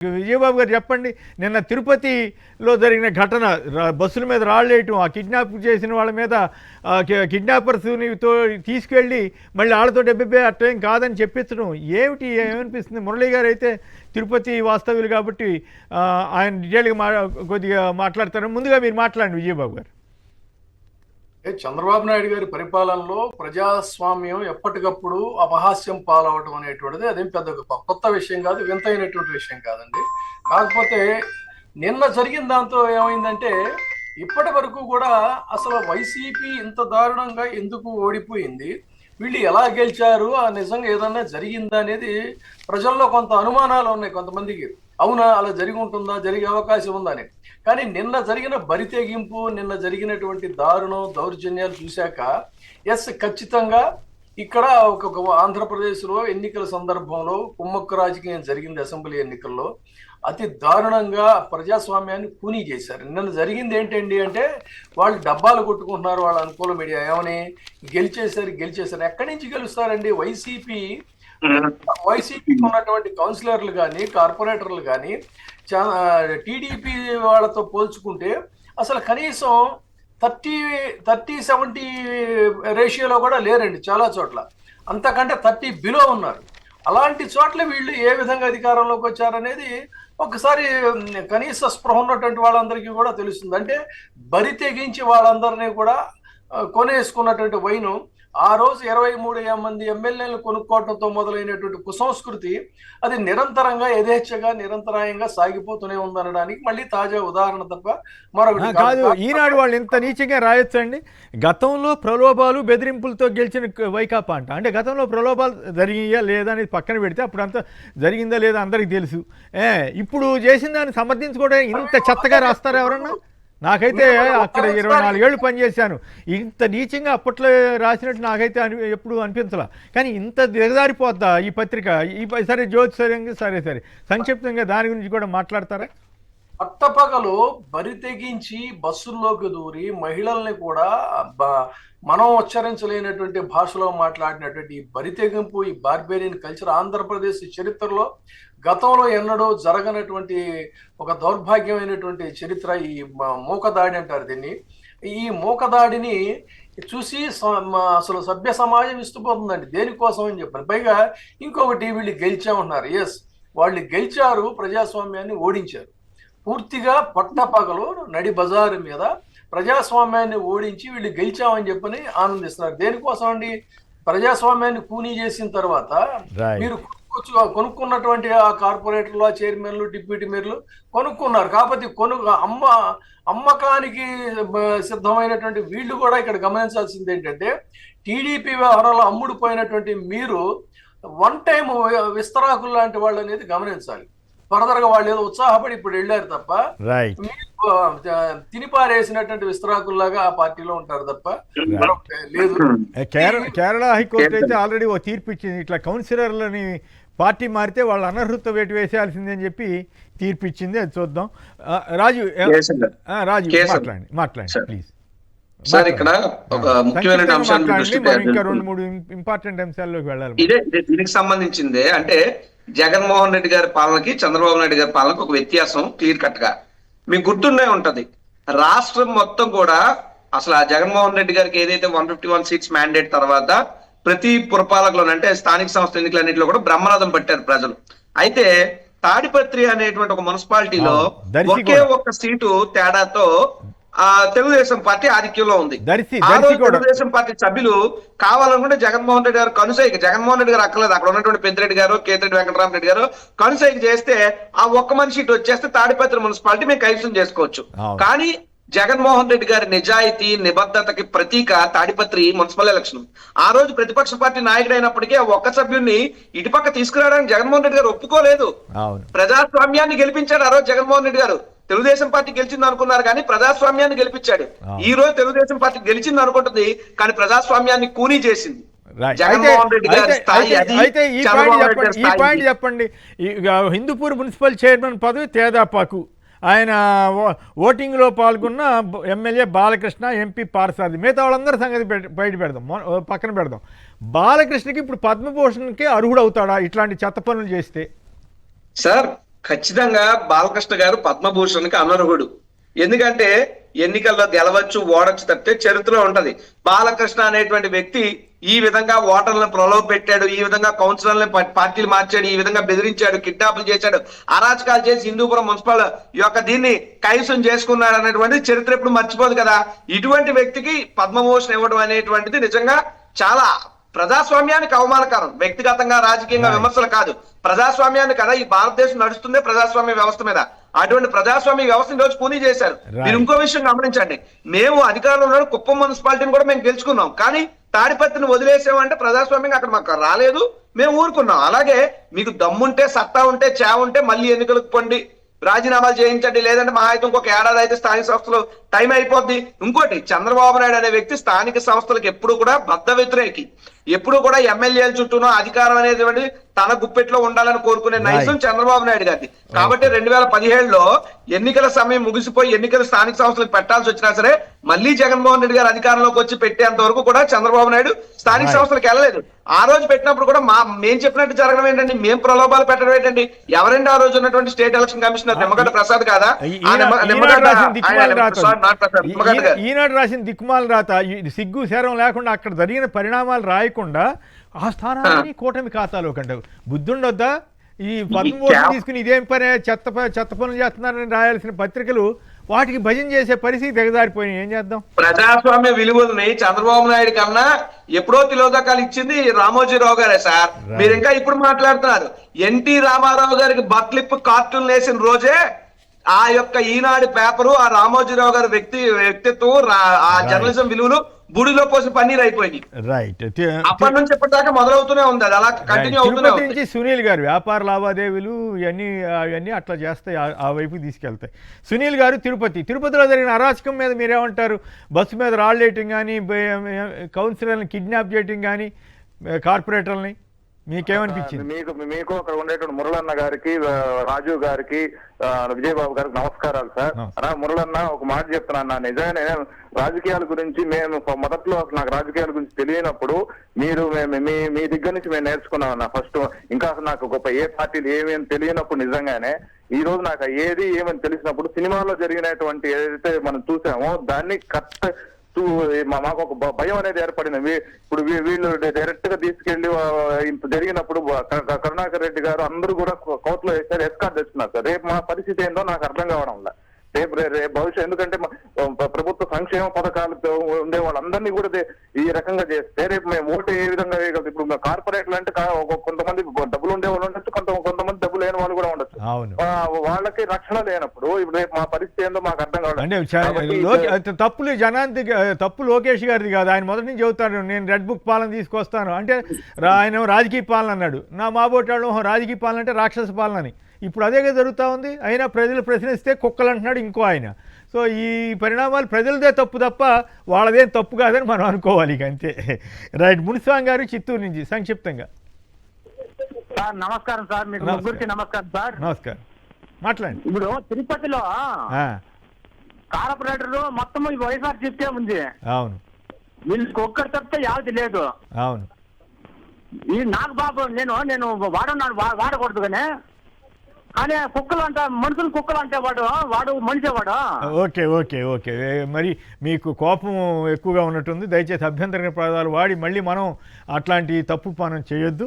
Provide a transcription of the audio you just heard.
విజయబాబు గారు చెప్పండి, నిన్న తిరుపతిలో జరిగిన ఘటన, బస్సుల మీద రాళ్ళేయటం, ఆ కిడ్నాప్ చేసిన వాళ్ళ మీద కిడ్నాపర్స్తో తీసుకెళ్ళి మళ్ళీ వాళ్ళతో డెబ్బై అట్టేం కాదని చెప్పించడం ఏమనిపిస్తుంది? మురళీ గారు అయితే తిరుపతి వాస్తవ్యులు కాబట్టి ఆయన డీటెయిల్గా కొద్దిగా మాట్లాడతారు. ముందుగా మీరు మాట్లాడండి విజయబాబు గారు. చంద్రబాబు నాయుడు గారి పరిపాలనలో ప్రజాస్వామ్యం ఎప్పటికప్పుడు అపహాస్యం పాలవటం అనేటువంటిది అదేం పెద్ద కొత్త విషయం కాదు, వింతైనటువంటి విషయం కాదండి. కాకపోతే నిన్న జరిగిన దాంతో ఏమైందంటే ఇప్పటి వరకు కూడా అసలు వైసీపీ ఇంత దారుణంగా ఎందుకు ఓడిపోయింది, వీళ్ళు ఎలా గెలిచారు, ఆ నిజంగా ఏదన్నా జరిగిందా అనేది ప్రజల్లో కొంత అనుమానాలు ఉన్నాయి కొంతమందికి. అవునా, అలా జరిగి ఉంటుందా, జరిగే అవకాశం ఉందా అని. కానీ నిన్న జరిగిన బరితెగింపు, నిన్న జరిగినటువంటి దారుణం, దౌర్జన్యాలు చూశాక ఎస్ ఖచ్చితంగా ఇక్కడ ఒక ఆంధ్రప్రదేశ్లో ఎన్నికల సందర్భంలో కుమ్మక్కు రాజకీయం జరిగింది. అసెంబ్లీ ఎన్నికల్లో అతి దారుణంగా ప్రజాస్వామ్యాన్ని కూనీ చేశారు. నిన్న జరిగింది ఏంటండి అంటే వాళ్ళు డబ్బాలు కొట్టుకుంటున్నారు వాళ్ళ అనుకూల మీడియా, ఏమని గెలిచేశారు. ఎక్కడి నుంచి గెలుస్తారండి? వైసీపీకి ఉన్నటువంటి కౌన్సిలర్లు కానీ కార్పొరేటర్లు కానీ టీడీపీ వాళ్ళతో పోల్చుకుంటే అసలు కనీసం 30-70 రేషియోలో కూడా లేరండి చాలా చోట్ల. అంతకంటే 30 బిలో ఉన్నారు. అలాంటి చోట్ల వీళ్ళు ఏ విధంగా అధికారంలోకి వచ్చారనేది ఒకసారి కనీస స్పృహ ఉన్నటువంటి వాళ్ళందరికీ కూడా తెలుస్తుంది. అంటే బరి తెగించి వాళ్ళందరినీ కూడా కొనేసుకున్నటువంటి వైను ఆ రోజు 23 మంది ఎమ్మెల్యేలు కొనుక్కోవడంతో మొదలైనటువంటి కుసంస్కృతి అది నిరంతరంగా యథేచ్ఛగా నిరంతరాయంగా సాగిపోతూనే ఉందనడానికి మళ్ళీ తాజా ఉదాహరణ తప్ప మరొకటి కాదు. ఈనాడు వాళ్ళు ఇంత నీచంగా రాయొచ్చండి. గతంలో ప్రలోభాలు బెదిరింపులతో గెలిచిన వైకాపా అంటే గతంలో ప్రలోభాలు జరిగాయా లేదా అనేది పక్కన పెడితే అప్పుడు అంతా జరిగిందా లేదా అందరికీ తెలుసు. ఇప్పుడు చేసిన దాన్ని సమర్థించుకోవడం ఇంత చెత్తగా రాస్తారా ఎవరన్నా? నాకైతే అక్కడ 24 ఏళ్ళు పనిచేశాను, ఇంత నీచంగా అప్పట్లో రాసినట్టు నాకైతే ఎప్పుడు అనిపించలా. కానీ ఇంత దిగజారిపోద్దా ఈ పత్రిక? సరే జ్యోతిషంగా సరే సంక్షిప్తంగా దాని గురించి కూడా మాట్లాడతారా? పట్టపగలు బరి తెగించి బస్సుల్లోకి దూరి మహిళల్ని కూడా మనం ఉచ్చరించలేనటువంటి భాషలో మాట్లాడినటువంటి ఈ బరి తెగింపు, ఈ బార్బేరియన్ కల్చర్ ఆంధ్రప్రదేశ్ చరిత్రలో గతంలో ఎన్నడూ జరగనటువంటి ఒక దౌర్భాగ్యమైనటువంటి చరిత్ర. ఈ మూకదాడి అంటారు దీన్ని. ఈ మూకదాడిని చూసి అసలు సభ్య సమాజం ఇష్టపోతుందండి. దేనికోసం అని చెప్పారు. పైగా ఇంకొకటి, వీళ్ళు గెలిచామన్నారు. ఎస్, వాళ్ళు గెలిచారు, ప్రజాస్వామ్యాన్ని ఓడించారు. పూర్తిగా పట్టపగలు నడి బజారు మీద ప్రజాస్వామ్యాన్ని ఓడించి వీళ్ళు గెలిచామని చెప్పని ఆనందిస్తున్నారు. దేనికోసం అండి? ప్రజాస్వామ్యాన్ని కూనీ చేసిన తర్వాత మీరు కొనుక్కున్నటువంటి ఆ కార్పొరేటర్లు, ఆ చైర్మన్లు, డిప్యూటీ మేయర్లు కొనుక్కున్నారు. కాబట్టి అమ్మకానికి సిద్ధమైనటువంటి వీళ్ళు కూడా ఇక్కడ గమనించాల్సింది ఏంటంటే టీడీపీ వ్యవహారాలు అమ్ముడుపోయినటువంటి మీరు వన్ టైం విస్తరాకులు లాంటి వాళ్ళు అనేది గమనించాలి. ఫర్దర్ గా వాళ్ళు ఏదో ఉత్సాహపడి ఇప్పుడు వెళ్ళారు తప్ప తినిపారేసినటువంటి విస్తరాకుల్లాగా ఆ పార్టీలో ఉంటారు తప్ప లేదు. కేరళ హైకోర్టు అయితే ఆల్రెడీ ఓ తీర్పు ఇచ్చింది, ఇట్లా కౌన్సిలర్లని పార్టీ మారితే వాళ్ళు అనర్హత వేటు వేసేయాల్సింది అని చెప్పి తీర్పు ఇచ్చింది. అది చూద్దాం. రాజు మాట్లాడండి ప్లీజ్. సార్, ఇక్కడ ఒక ముఖ్యమైన అంశాన్ని ఇంకా 2-3 ఇంపార్టెంట్ అంశాల్లోకి వెళ్ళాలి. ఇదే దీనికి సంబంధించిందే. అంటే జగన్మోహన్ రెడ్డి గారి పాలనకి చంద్రబాబు నాయుడు గారి పాలనకి ఒక వ్యత్యాసం క్లియర్ కట్ గా మీకు గుర్తుండే ఉంటది. రాష్ట్రం మొత్తం కూడా అసలు ఆ జగన్మోహన్ రెడ్డి గారికి ఏదైతే 151 సీట్స్ మ్యాండేట్ తర్వాత ప్రతి పురపాలకులను అంటే స్థానిక సంస్థ ఎన్నికలన్నింటిలో కూడా బ్రహ్మరథం పట్టారు ప్రజలు. అయితే తాడిపత్రి అనేటువంటి ఒక మున్సిపాలిటీలో ఒకే ఒక్క సీటు తేడాతో తెలుగుదేశం పార్టీ ఆధిక్యంలో ఉంది. ఆ రోజు తెలుగుదేశం పార్టీ సభ్యులు కావాలనుకుంటే జగన్మోహన్ రెడ్డి గారు జగన్మోహన్ రెడ్డి గారు అక్కర్లేదు, అక్కడ ఉన్నటువంటి పెద్దిరెడ్డి గారు, కేతిరెడ్డి వెంకటరామరెడ్డి గారు కనుసైకి చేస్తే ఆ ఒక్క మనిషి ఇటు వచ్చేస్తే తాడిపత్రి మున్సిపాలిటీ మేము కైవసం చేసుకోవచ్చు. కానీ జగన్మోహన్ రెడ్డి గారి నిజాయితీ నిబద్ధతకి ప్రతీక తాడిపత్రి మున్సిపల్ ఎలక్షన్. ఆ రోజు ప్రతిపక్ష పార్టీ నాయకుడు అయినప్పటికీ ఆ ఒక్క సభ్యుడిని ఇటుపక్క తీసుకురావడానికి జగన్మోహన్ రెడ్డి గారు ఒప్పుకోలేదు. ప్రజాస్వామ్యాన్ని గెలిపించాడు ఆ రోజు జగన్మోహన్ రెడ్డి గారు. తెలుగుదేశం పార్టీ గెలిచింది అనుకున్నారు కానీ ప్రజాస్వామ్యాన్ని గెలిపించాడు. ఈ రోజు తెలుగుదేశం పార్టీ గెలిచింది అనుకుంటుంది కానీ ప్రజాస్వామ్యాన్ని కూనీ చేసింది. జగన్మోహన్ రెడ్డి గారి స్థాయి అది. ఈ పాయింట్ చెప్పండి. హిందూపూర్ మున్సిపల్ చైర్మన్ పదవి తేదాపాకు, ఆయన ఓటింగ్లో పాల్గొన్న ఎమ్మెల్యే బాలకృష్ణ, ఎంపీ పార్సాది, మిగతా వాళ్ళందరూ సంగతి పక్కన పెడదాం. బాలకృష్ణకి ఇప్పుడు పద్మభూషణ్కి అర్హుడు అవుతాడా ఇట్లాంటి చెత్త పనులు చేస్తే? సార్, ఖచ్చితంగా బాలకృష్ణ గారు పద్మభూషణ్కి అనర్హుడు. ఎందుకంటే ఎన్నికల్లో గెలవచ్చు ఓడొచ్చు తప్పితే చరిత్రలో ఉంటది. బాలకృష్ణ అనేటువంటి వ్యక్తి ఈ విధంగా ఓటర్లను ప్రలోభ పెట్టాడు, ఈ విధంగా కౌన్సిలర్లను పార్టీలు మార్చాడు, ఈ విధంగా బెదిరించాడు, కిడ్నాపులు చేశాడు, అరాచకాలు చేసి హిందూపురం మున్సిపల్ దీన్ని కైవసం చేసుకున్నాడు అనేటువంటిది చరిత్ర ఎప్పుడు మర్చిపోదు కదా. ఇటువంటి వ్యక్తికి పద్మభూషణ్ ఇవ్వడం అనేటువంటిది నిజంగా చాలా ప్రజాస్వామ్యానికి అవమానకరం. వ్యక్తిగతంగా రాజకీయంగా విమర్శలు కాదు, ప్రజాస్వామ్యాన్ని కదా ఈ భారతదేశం నడుస్తుందే ప్రజాస్వామ్య వ్యవస్థ మీద. అటువంటి ప్రజాస్వామ్య వ్యవస్థను రోజు కూనీ చేశారు. మీరు ఇంకో విషయం గమనించండి, మేము అధికారంలో ఉన్న కుప్పం మున్సిపాలిటీని కూడా మేము గెలుచుకున్నాం, కానీ తాడిపత్రిని వదిలేసామంటే ప్రజాస్వామ్యంగా అక్కడ మాకు రాలేదు, మేము ఊరుకున్నాం. అలాగే మీకు దమ్ముంటే సత్తా ఉంటే ఉంటే మళ్ళీ ఎన్నికలకు పొండి రాజీనామాలు చేయించండి, లేదంటే మహా అయితే ఇంకొక ఏడాది అయితే స్థానిక సంస్థలు టైం అయిపోద్ది. ఇంకోటి, చంద్రబాబు నాయుడు అనే వ్యక్తి స్థానిక సంస్థలకు ఎప్పుడు కూడా బద్ధ వ్యతిరేకి, ఎప్పుడు కూడా ఎమ్మెల్యేల చుట్టూనో అధికారం అనేది తన గుప్పెట్లో ఉండాలని కోరుకునే నైజం చంద్రబాబు నాయుడు గారిది. కాబట్టి 2017లో ఎన్నికల సమయం ముగిసిపోయి ఎన్నికల స్థానిక సంస్థలకు పెట్టాల్సి వచ్చినా సరే మళ్ళీ జగన్మోహన్ రెడ్డి గారు అధికారంలోకి వచ్చి పెట్టేంత వరకు కూడా చంద్రబాబు నాయుడు స్థానిక సంస్థలకు వెళ్ళలేదు. ఆ రోజు పెట్టినప్పుడు కూడా మేము చెప్పినట్టు జరగడం ఏంటంటే, మేము ప్రలోభాలు పెట్టడం ఏంటండి? ఎవరండి ఆ రోజు ఉన్నటువంటి state election commissioner? Nimmagadda Prasad కాదా? ఈనాడు రాసిన దిక్కుమాల రాత సిగ్గు శరం లేకుండా అక్కడ జరిగిన పరిణామాలు రాయకుండా ఆ స్థానాన్ని కూటమి ఖాతాలో కంటే బుద్ధుండొద్దా? ఈ పద్మభూషణ్ తీసుకుని ఇదేం పని చెత్త పనులు చేస్తున్నారని రాయాల్సిన పత్రికలు వాటికి భజన చేసే పరిస్థితి దిగజారిపోయినాయి. ఏం చేద్దాం? ప్రజాస్వామ్య విలువలని చంద్రబాబు నాయుడు కన్నా ఎప్పుడో తిలోదకాలు ఇచ్చింది రామోజీరావు గారే సార్. మీరు ఇంకా ఇప్పుడు మాట్లాడుతున్నారు. ఎన్టీ రామారావు గారికి బట్లిప్ కార్టూన్ వేసిన రోజే ఆ యొక్క ఈనాడు పేపరు, ఆ రామోజీరావు గారి వ్యక్తిత్వం, ఆ జర్నలిజం విలువలు బుడిలో పోసి పన్నీర్ అయిపోయింది. రైట్. అప్పటి నుంచి ఎప్పటిదాకా మొదలవుతూనే ఉంది, అది అలా కంటిన్యూ అవుతూనే ఉంది. నుంచి సునీల్ గారు వ్యాపార లావాదేవీలు ఇవన్నీ అట్లా చేస్తాయి, ఆ వైపు తీసుకెళ్తాయి. సునీల్ గారు తిరుపతిలో జరిగిన అరాచకం మీద మీరేమంటారు? బస్సు మీద రాళ్ళేయటం కానీ, కౌన్సిలర్ని కిడ్నాప్ చేయటం కానీ, కార్పొరేటర్ని మీకేమనిపించింది? మీకు అక్కడ ఉండేటువంటి మురళన్న గారికి, రాజు గారికి, విజయబాబు గారికి నమస్కారాలు సార్. మురళన్న, ఒక మాట చెప్తున్నా, నిజంగానే రాజకీయాల గురించి మేము మొదట్లో నాకు రాజకీయాల గురించి తెలియనప్పుడు మీరు మీ దగ్గర నుంచి మేము నేర్చుకున్నాం అన్న. ఫస్ట్ ఇంకా నాకు గొప్ప ఏ పార్టీలు ఏమేమి తెలియనప్పుడు నిజంగానే ఈ రోజు నాకు ఏది ఏమని తెలిసినప్పుడు సినిమాలో జరిగినటువంటి ఏదైతే మనం చూసామో దాన్ని కరెక్ట్ మాకు ఒక భయం అనేది ఏర్పడింది. ఇప్పుడు వీళ్ళు డైరెక్ట్ గా తీసుకెళ్లి జరిగినప్పుడు కరుణాకర్ రెడ్డి గారు అందరూ కూడా కోర్టులో వేసారు, ఎస్కార్ట్ తెస్తున్నారు సార్. రేపు మా పరిస్థితి ఏందో నాకు అర్థం కావడం లేదు. రేపు భవిష్యత్, ఎందుకంటే ప్రభుత్వ సంక్షేమ పథకాలు ఉండే వాళ్ళందరినీ కూడా ఈ రకంగా చేస్తే రేపు మేము ఓటు ఏ విధంగా వేయగలదు? ఇప్పుడు కార్పొరేట్లు అంటే కొంతమంది డబ్బులు ఉండే వాళ్ళు ఉండొచ్చు, కొంతమంది డబ్బు లేని వాళ్ళు కూడా ఉండొచ్చు. వాళ్ళకి రక్షణ లేనప్పుడు ఇప్పుడు రేపు మా పరిస్థితి ఏందో మాకు అర్థం కావడం. తప్పులు జనానికి, తప్పు లోకేష్ గారిది కాదు. ఆయన మొదటి నుంచి చెబుతాడు, నేను రెడ్ బుక్ పాలన తీసుకొస్తాను అంటే ఆయన రాజకీయ పాలన అన్నాడు. నా మాబోటాడు రాజకీయ పాలన అంటే రాక్షస పాలన అని. ఇప్పుడు అదేగా జరుగుతూ ఉంది. అయినా ప్రజలు ప్రశ్నిస్తే కుక్కలు అంటున్నాడు ఇంకో ఆయన. సో ఈ పరిణామాలు ప్రజలదే తప్పు తప్ప వాళ్ళదేం తప్పు కాదని మనం అనుకోవాలి ఇక, అంతే. రైట్. మునిస్వామి గారు చిత్తూరు నుంచి సంక్షిప్తంగా. సార్ నమస్కారం సార్, మీకు ముగ్గురికి నమస్కారం సార్. నమస్కారం, మాట్లాడండి. ఇప్పుడు తిరుపతిలో కార్పొరేటర్ మొత్తం వైఎస్ఆర్ సిపికే ఉంది. అవును. వీళ్ళకి ఒక్కరు తప్పితే యావతి లేదు. అవును. ఈ నాకు బాబు నేను వాడకూడదు కానీ కుక్కలు అంట, మనుషులు కుక్కలు అంటే వాడు మనిషి వాడు. ఓకే ఓకే ఓకే మరి మీకు కోపం ఎక్కువగా ఉన్నట్టుంది. దయచేసి అభ్యంతరమైన పదాలు వాడి మళ్ళీ మనం అట్లాంటి తప్పు పనం చేయొద్దు.